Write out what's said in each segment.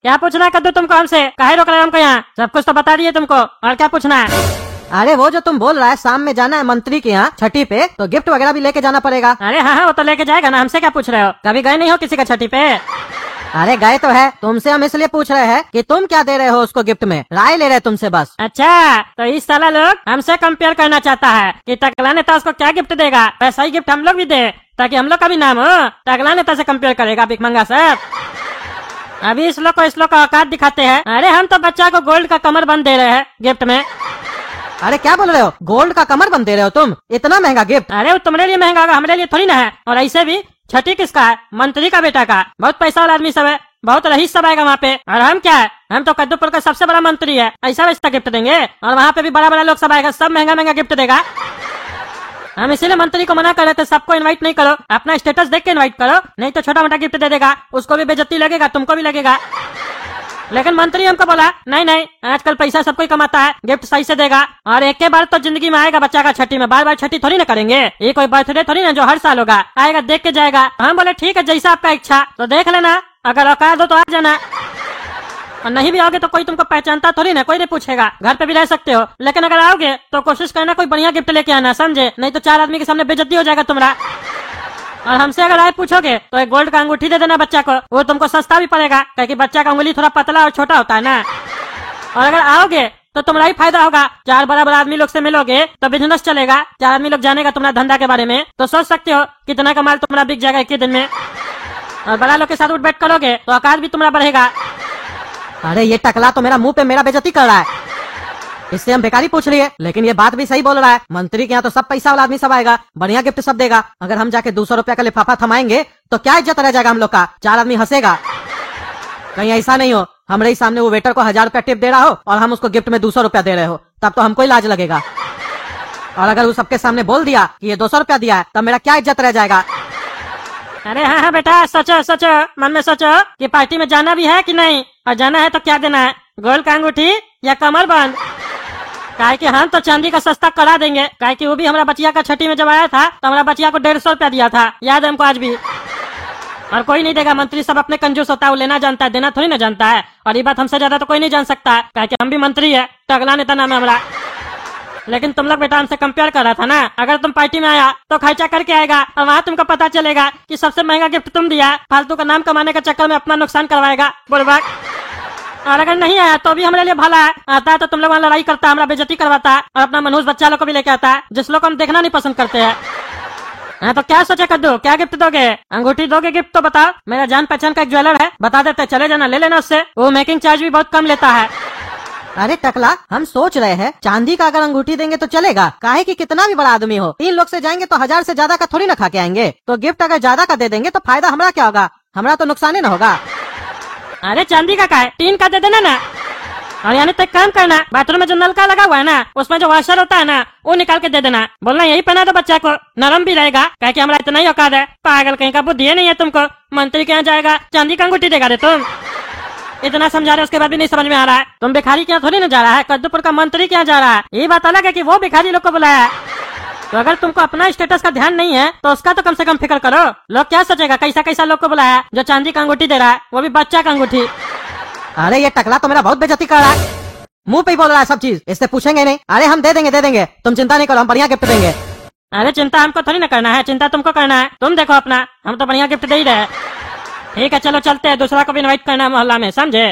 क्या पूछना है कद्दू तुमको हमसे? काहे रोक रहे हो हमको यहाँ? सब कुछ तो बता दिए तुमको, और क्या पूछना है? अरे वो जो तुम बोल रहा है शाम में जाना है मंत्री के यहाँ छठी पे, तो गिफ्ट वगैरह भी लेके जाना पड़ेगा। अरे हाँ वो तो लेके जाएगा ना, हमसे क्या पूछ रहे हो? कभी गए नहीं हो किसी का छठी पे? अरे गए तो है, तुमसे हम इसलिए पूछ रहे हैं कि तुम क्या दे रहे हो उसको गिफ्ट में, राय ले रहे तुमसे बस। अच्छा, तो इस साला लोग हमसे कंपेयर करना चाहता है कि टकला नेता उसको क्या गिफ्ट देगा, वैसा ही गिफ्ट हम लोग भी दे, ताकि हम लोग का भी नाम हो। टकला नेता से कंपेयर करेगा भिखमंगा साहब? अभी इस लोग का औकात दिखाते हैं। अरे हम तो बच्चा को गोल्ड का कमर बंद दे रहे हैं गिफ्ट में। अरे क्या बोल रहे हो? गोल्ड का कमर बंद दे रहे हो तुम? इतना महंगा गिफ्ट? अरे वो तुम्हारे लिए महंगा होगा, हमारे लिए थोड़ी ना है। और ऐसे भी छठी किसका है? मंत्री का बेटा का। बहुत पैसा वाला आदमी सब है, बहुत रईस सब आएगा वहाँ पे। और हम क्या है, हम तो कद्दूपुर का सबसे बड़ा मंत्री है, ऐसा वैसा गिफ्ट देंगे? और वहाँ पे भी बड़ा बड़ा लोग सब आएगा, सब महंगा महंगा गिफ्ट देगा। हम इसीलिए मंत्री को मना कर रहे थे, सबको इनवाइट नहीं करो, अपना स्टेटस देख के इनवाइट करो, नहीं तो छोटा मोटा गिफ्ट दे देगा, उसको भी बेइज्जती लगेगा, तुमको भी लगेगा। लेकिन मंत्री हमको बोला नहीं नहीं, आजकल पैसा सब कोई कमाता है, गिफ्ट सही से देगा। और एक के बार तो जिंदगी में आएगा बच्चा का छठी में, बार बार छठी थोड़ी ना करेंगे, ये कोई बर्थडे थोड़ी ना जो हर साल होगा, आएगा देख के जाएगा। हम बोले ठीक है, जैसा आपका इच्छा, तो देख लेना, अगर औकात हो तो आ जाना, और नहीं भी आओगे तो कोई तुमको पहचानता थोड़ी ना, कोई नहीं पूछेगा, घर पे भी रह सकते हो। लेकिन अगर आओगे तो कोशिश करना कोई बढ़िया गिफ्ट लेके आना, समझे? नहीं तो 4 आदमी के सामने बेइज्जती हो जाएगा तुम्हारा। और हमसे अगर राय पूछोगे तो एक गोल्ड का अंगूठी दे देना बच्चा को, वो तुमको सस्ता भी पड़ेगा, क्योंकि बच्चा का उंगली थोड़ा पतला और छोटा होता है ना। और अगर आओगे तो तुम्हारा ही फायदा होगा, 4 बड़ा बड़ा आदमी लोग से मिलोगे तो बिजनेस चलेगा, 4 आदमी लोग जानेगा तुम्हारा धंधा के बारे में, तो सोच सकते हो कितना का माल तुम्हारा बिक जाएगा 1 दिन में। और बड़ा लोग के साथ उठ बैठ करोगे तो औकात भी तुम्हारा बढ़ेगा। अरे ये टकला तो मेरा मुंह पे मेरा बेइज्जती कर रहा है, इससे हम बेकारी पूछ लिए। लेकिन ये बात भी सही बोल रहा है, मंत्री के यहाँ तो सब पैसा वाला आदमी सब आएगा, बढ़िया गिफ्ट सब देगा। अगर हम जाके 200 रुपया का लिफाफा थमाएंगे तो क्या इज्जत रह जाएगा हम लोग का? 4 आदमी हंसेगा। कहीं ऐसा नहीं हो हमारे ही सामने वो वेटर को 1000 रुपया टिप दे रहा हो और हम उसको गिफ्ट में 200 रुपया दे रहे हो, तब तो हमको ही लाज लगेगा। और अगर वो सबके सामने बोल दिया कि ये 200 रुपया दिया है, तब मेरा क्या इज्जत रह जाएगा? अरे हाँ बेटा, सोचो सोचो, मन में सोचो कि पार्टी में जाना भी है कि नहीं, और जाना है तो क्या देना है, गोल्ड का अंगूठी या कमर बंद? काहे कि हम तो चांदी का सस्ता करा देंगे, काहे कि वो भी हमारा बचिया का छठी में जब आया था तो हमारा बचिया को 150 रुपया दिया था, याद है हमको आज भी। और कोई नहीं देगा, मंत्री सब अपने कंजूस होता है, वो लेना जानता है, देना थोड़ी ना जानता है। और ये बात हमसे ज्यादा तो कोई नहीं जान सकता है, काहे कि हम भी मंत्री है, टकला नेता नाम है हमारा। लेकिन तुम लोग बेटा हमसे कंपेयर कर रहा था ना, अगर तुम पार्टी में आया तो खर्चा करके आएगा, और वहाँ तुमको पता चलेगा कि सबसे महंगा गिफ्ट तुम दिया, फालतू का नाम कमाने के चक्कर में अपना नुकसान करवाएगा बुड़बक। और अगर नहीं आया तो भी हमारे लिए भला है, आता है तो तुम लोग वहाँ लड़ाई करता है, हमारा बेइज्जती करवाता है, और अपना मनहूस बच्चा लोग को भी लेके आता है, जिस लोग को हम देखना नहीं पसंद करते हैं। हाँ तो क्या सोचे कद्दू, क्या गिफ्ट दोगे? अंगूठी दोगे गिफ्ट तो बताओ, मेरा जान पहचान का एक ज्वेलर है, बता देते, चले जाना, ले लेना उससे, वो मेकिंग चार्ज भी बहुत कम लेता है। अरे टकला, हम सोच रहे हैं चांदी का अगर अंगूठी देंगे तो चलेगा, काहे कि कितना भी बड़ा आदमी हो, 3 लोग से जाएंगे तो 1000 से ज्यादा का थोड़ी ना खा के आएंगे। तो गिफ्ट अगर ज्यादा का दे देंगे तो फायदा हमारा क्या होगा? हमारा तो नुकसान ही न होगा। अरे चांदी का है, 3 का दे देना ना। और यानी तो काम करना, बाथरूम में जो नलका लगा हुआ है ना, उसमें जो वॉशर होता है ना, वो निकाल के दे देना, बोलना यही पहना दो बच्चा को, नरम भी रहेगा, क्या कि हमारा इतना ही औकात है। पागल कहीं का, बुद्धि नहीं है तुमको, मंत्री के यहाँ जाएगा चांदी का अंगूठी देगा रे तुम? इतना समझा रहे उसके बाद भी नहीं समझ में आ रहा है। तुम भिखारी के यहाँ थोड़ी ना जा रहा है, कद्दूपुर का मंत्री के यहाँ जा रहा है। ये बात अलग है कि वो भिखारी लोग को बुलाया है, तो अगर तुमको अपना स्टेटस का ध्यान नहीं है तो उसका तो कम से कम फिक्र करो। लोग क्या सोचेगा, कैसा कैसा लोग को बुलाया जो चांदी का अंगूठी दे रहा है, वो भी बच्चा का अंगूठी। अरे ये टकला तो मेरा बहुत बेइज्जती कर रहा है, मुंह पे ही बोल रहा है सब चीज, इससे पूछेंगे नहीं। अरे हम दे देंगे, तुम चिंता नहीं करो, हम बढ़िया गिफ्ट देंगे। अरे चिंता हमको थोड़ी ना करना है, चिंता तुमको करना है, तुम देखो अपना, हम तो बढ़िया गिफ्ट दे ही रहे। ठीक है चलो चलते हैं, दूसरा को भी इनवाइट करना है मोहल्ला में, समझे?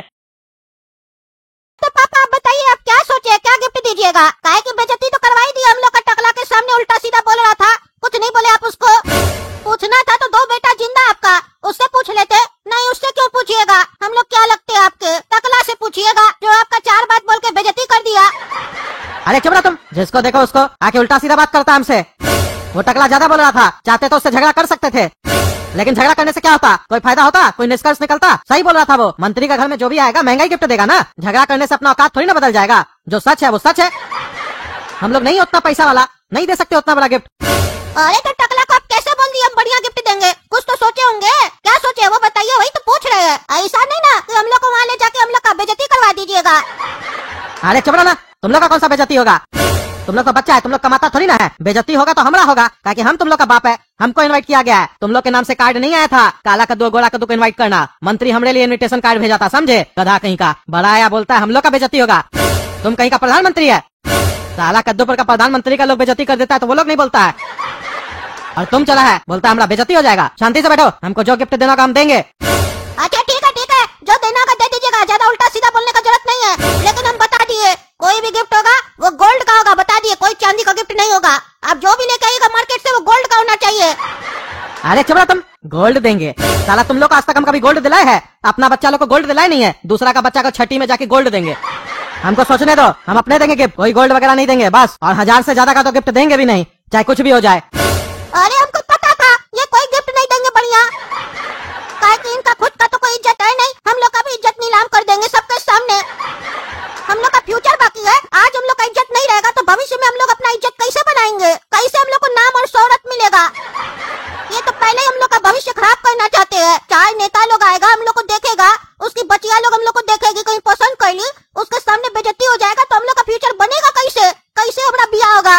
तो पापा आप बताइए, आप क्या सोचे, क्या गिफ्ट दीजिएगा? काहे की बेइज्जती तो करवाई दी हम लोग का, टकला के सामने उल्टा सीधा बोल रहा था, कुछ नहीं बोले आप उसको। पूछना था तो 2 बेटा जिंदा आपका, उससे पूछ लेते। नहीं उससे क्यों पूछिएगा, हम लोग क्या लगते हैं आपके? टकला से पूछिएगा जो आपका 4 बात बोल के बेइज्जती कर दिया। अरे चुप रहो तुम, जिसको देखो उसको आके उल्टा सीधा बात करता हमसे। वो टकला ज्यादा बोल रहा था, चाहते तो उससे झगड़ा कर सकते थे, लेकिन झगड़ा करने से क्या होता, कोई फायदा होता, कोई निष्कर्ष निकलता? सही बोल रहा था वो, मंत्री का घर में जो भी आएगा महंगा ही गिफ्ट देगा ना, झगड़ा करने से अपना औकात थोड़ी ना बदल जाएगा। जो सच है वो सच है, हम लोग नहीं उतना पैसा वाला, नहीं दे सकते उतना बड़ा गिफ्ट। अरे तो टकला को आप कैसे बोल दिए हम बढ़िया गिफ्ट देंगे? कुछ तो सोचे होंगे, क्या सोचे वो बताइए, वही तो पूछ रहे हैं। ऐसा नहीं ना कि हम लोग को वहाँ ले जाके हम लोग का बेइज्जती करवा दीजिएगा। अरे चुप रहो ना, तुम लोग का कौन सा बेइज्जती होगा? तुम लोग का बच्चा है, तुम लोग कमाता थोड़ी ना है। बेइज्जती होगा तो हमारा होगा, क्योंकि हम तुम लोग का बाप है। हमको इनवाइट किया गया है, तुम लोग के नाम से कार्ड नहीं आया था काला कद्दू गोला कद्दू को इनवाइट करना। मंत्री हमारे लिए इनविटेशन कार्ड भेजा था, समझे? गधा कहीं का बड़ा आया बोलता है हम लोग का बेइज्जती होगा। तुम कहीं का प्रधानमंत्री है? काला कद्दू पर का प्रधानमंत्री का लोग बेइज्जती कर देता है तो वो लोग नहीं बोलता है, और तुम चला है बोलता है हमारा बेइज्जती हो जाएगा। शांति से बैठो, हमको जो गिफ्ट देना का हम देंगे। अच्छा ठीक है, जो देना होगा दे दीजिएगा, ज्यादा उल्टा सीधा बोलने का जरूरत नहीं है। लेकिन हम बता दिए कोई भी गिफ्ट होगा वो गोल्ड का होगा, बता दिए, कोई चांदी का गिफ्ट नहीं होगा। आप जो भी लेके आइएगा मार्केट से वो गोल्ड का होना चाहिए। अरे चुप रहो तुम, गोल्ड देंगे? साला तुम लोग को आज तक हम कभी गोल्ड दिलाए है? अपना बच्चा लोग को गोल्ड दिलाए नहीं है, दूसरा का बच्चा को छठी में जाके गोल्ड देंगे। हमको सोचने दो, हम अपने देंगे गिफ्ट, कोई गोल्ड वगैरह नहीं देंगे बस। और 1000 से ज्यादा का तो गिफ्ट देंगे भी नहीं, चाहे कुछ भी हो जाए। अरे हमको पता था ये कोई गिफ्ट नहीं देंगे बढ़िया, काहे कि इनका खुद का तो कोई इज्जत है नहीं। हम लोग का भी इज्जत नीलाम कर देंगे सबके सामने। हम लोग का फ्यूचर बाकी है, आज हम लोग का इज्जत नहीं रहेगा तो भविष्य में हम लोग अपना इज्जत कैसे बनाएंगे? कैसे हम लोग को नाम और शोहरत मिलेगा? ये तो पहले हम लोग का भविष्य खराब करना चाहते हैं। चार नेता लोग आएगा, हम लोग को देखेगा, उसकी बचिया लोग हम लोग को देखेगी, कहीं पसंद कर ली, उसके सामने बेइज्जती हो जाएगा तो हम लोग का फ्यूचर बनेगा कैसे? कैसे हमारा ब्याह होगा?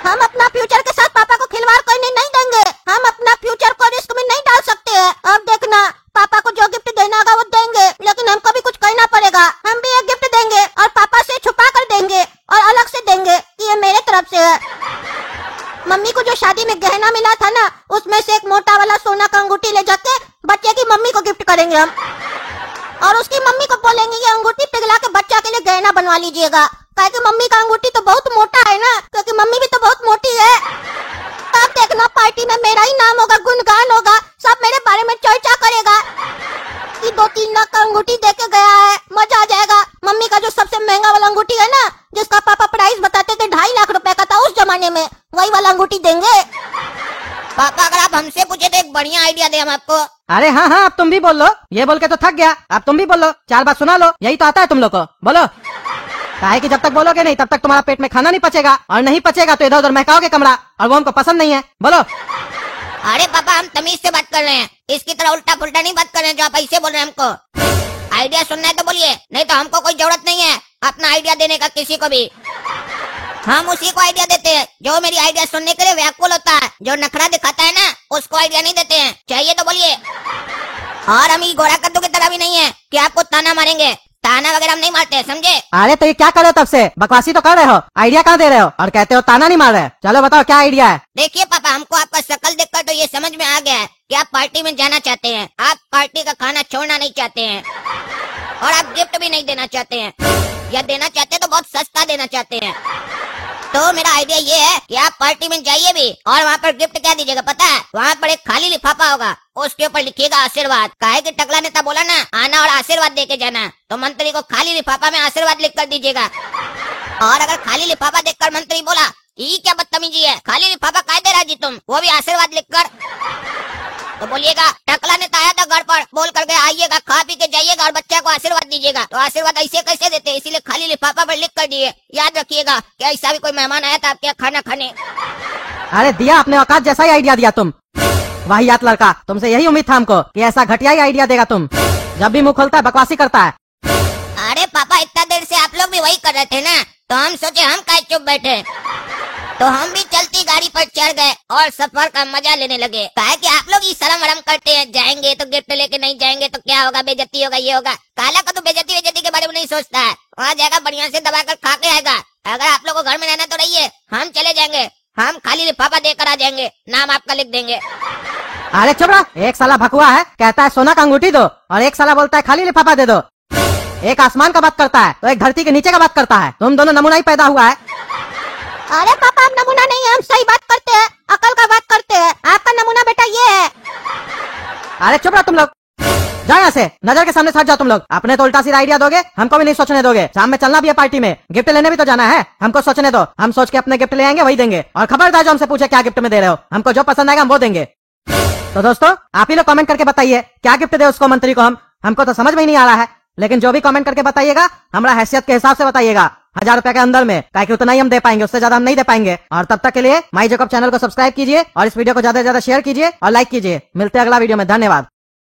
हम अपना फ्यूचर के साथ पापा को खिलवाड़ करने नहीं देंगे। हम अपना फ्यूचर को रिस्क में नहीं डाल सकते हैं। अब देखना, पापा को जो गिफ्ट देना होगा वो देंगे, लेकिन हमको भी कुछ करना पड़ेगा। हम भी एक गिफ्ट देंगे और पापा से छुपा कर देंगे और अलग से देंगे कि ये मेरे तरफ से है। मम्मी को जो शादी में गहना मिला था ना, उसमें से एक मोटा वाला सोना का अंगूठी ले जाके बच्चे की मम्मी को गिफ्ट करेंगे हम, और उसकी मम्मी को बोलेंगे ये अंगूठी पिघला के बच्चा के लिए गहना बनवा लीजिएगा। काहे कि मम्मी का अंगूठी तो बहुत मोटा है ना, क्योंकि मम्मी भी तो बहुत मोटी है। तब देखना पार्टी में मेरा ही नाम होगा, गुणगान होगा, सब मेरे बारे में चर्चा करेगा कि 2-3 लाख का अंगूठी देके गया है, मजा आ जाएगा। मम्मी का जो सबसे महंगा वाला अंगूठी है ना, जिसका पापा प्राइस बताते थे 2.5 लाख रुपए का था उस जमाने में, वही वाला अंगूठी देंगे। पापा अगर आप हमसे पूछे तो एक बढ़िया आइडिया दे हम आपको। अरे हाँ हाँ, अब तुम भी बोल लो, ये बोल के तो थक गया, अब तुम भी बोल लो, 4 बात सुना लो, यही तो आता है तुम लोग को, बोलो। काहे कि जब तक बोलोगे नहीं तब तक तुम्हारा पेट में खाना नहीं पचेगा, और नहीं पचेगा तो इधर उधर महकाओगे कमरा, और वो हमको पसंद नहीं है, बोलो। अरे पापा हम तमीज से बात कर रहे हैं, इसकी तरह उल्टा पुल्टा नहीं बात कर रहे हैं जो आप ऐसे बोल रहे हैं हमको। आइडिया सुनना है तो बोलिए, नहीं तो हमको कोई जरूरत नहीं है अपना आइडिया देने का किसी को भी। हम उसी को आइडिया देते हैं जो मेरी आइडिया सुनने के लिए व्याकुल होता है, जो नखरा दिखाता है ना उसको आइडिया नहीं देते हैं। चाहिए तो बोलिए। और हम ये घोड़ा कद्दू की तरह भी नहीं है कि आपको ताना मारेंगे, ताना वगैरह हम नहीं मारते, समझे? अरे तो ये क्या कर रहे हो? तब से बकवासी तो कर रहे हो, आइडिया कहाँ दे रहे हो और कहते हो ताना नहीं मार रहे? चलो बताओ क्या आइडिया है? देखिए पापा, हमको आपका शक्ल देखकर तो ये समझ में आ गया है कि आप पार्टी में जाना चाहते हैं, आप पार्टी का खाना छोड़ना नहीं चाहते हैं, और आप गिफ्ट भी नहीं देना चाहते हैं, या देना चाहते हैं तो बहुत सस्ता देना चाहते हैं। तो मेरा आइडिया ये है कि आप पार्टी में जाइए भी, और वहाँ पर गिफ्ट क्या दीजिएगा पता है? वहाँ पर एक खाली लिफाफा होगा, उसके ऊपर लिखिएगा आशीर्वाद। काहे कि टकला नेता बोला ना, आना और आशीर्वाद देके जाना, तो मंत्री को खाली लिफाफा में आशीर्वाद लिख कर दीजिएगा। और अगर खाली लिफाफा देखकर मंत्री बोला ये क्या बदतमीजी है, खाली लिफाफा काय दे रहा जी तुम, वो भी आशीर्वाद लिखकर, तो बोलिएगा टकला नेता आया था घर पर, बोल करके आइएगा, खा पी के जाइएगा और बच्चा को आशीर्वाद दीजिएगा। तो आशीर्वाद ऐसे कैसे देते, इसीलिए खाली लिफाफा पर लिख कर दिए। याद रखिएगा कि ऐसा भी कोई मेहमान आया था आपके यहाँ खाना खाने। अरे दिया, अपने औकात जैसा ही आइडिया दिया तुम, वाहियात लड़का। तुमसे यही उम्मीद था हमको कि ऐसा घटिया ही आइडिया देगा तुम, जब भी मुंह खोलता है बकवासी करता है। अरे पापा, इतना देर से आप लोग भी वही कर रहे थे ना, तो हम सोचे हम काहे चुप बैठे, तो हम भी चलती गाड़ी पर चढ़ गए और सफर का मजा लेने लगे। काहे कि आप लोग ये शर्म वरम करते हैं, जाएंगे तो गिफ्ट लेके नहीं जाएंगे तो क्या होगा, बेइज्जती होगा, ये होगा। काला का तो बेइज्जती के बारे में नहीं सोचता है, वहाँ जाएगा बढ़िया से दबा कर खा के आएगा। अगर आप लोग को घर में रहना तो रहिए, हम चले जाएंगे, हम खाली लिफाफा देकर आ जाएंगे, नाम आपका लिख देंगे। अरे चुप रहा, एक साला भकुआ है, कहता है सोना का अंगूठी दो, और एक साला बोलता है खाली लिफाफा दे दो। एक आसमान का बात करता है तो एक धरती के नीचे का बात करता है, तुम दोनों नमूना ही पैदा हुआ है। अरे पापा, हम नमूना नहीं है, हम सही बात करते हैं, अकल का बात करते हैं। आपका नमूना बेटा ये है। अरे चुप रहो तुम लोग, जाओ यहाँ से, नजर के सामने से हट जाओ तुम लोग। अपने तो उल्टा सीधा आइडिया दोगे, हमको भी नहीं सोचने दोगे। शाम में चलना भी है पार्टी में, गिफ्ट लेने भी तो जाना है, हमको सोचने दो। हम सोच के अपने गिफ्ट ले आएंगे, वही देंगे। और खबरदार जो हमसे पूछे क्या गिफ्ट में दे रहे हो, हमको जो पसंद आएगा हम वो देंगे। तो दोस्तों आप ही लोग कमेंट करके बताइए क्या गिफ्ट दे उसको, मंत्री को। हमको तो समझ में ही नहीं आ रहा है, लेकिन जो भी कमेंट करके बताइएगा हमारा हैसियत के हिसाब से बताइएगा, 1000 रुपए के अंदर में, ताकि उतना ही हम दे पाएंगे, उससे ज्यादा हम नहीं दे पाएंगे। और तब तक के लिए माई जैकब चैनल को सब्सक्राइब कीजिए और इस वीडियो को ज्यादा से ज्यादा शेयर कीजिए और लाइक कीजिए। मिलते हैं अगला वीडियो में, धन्यवाद।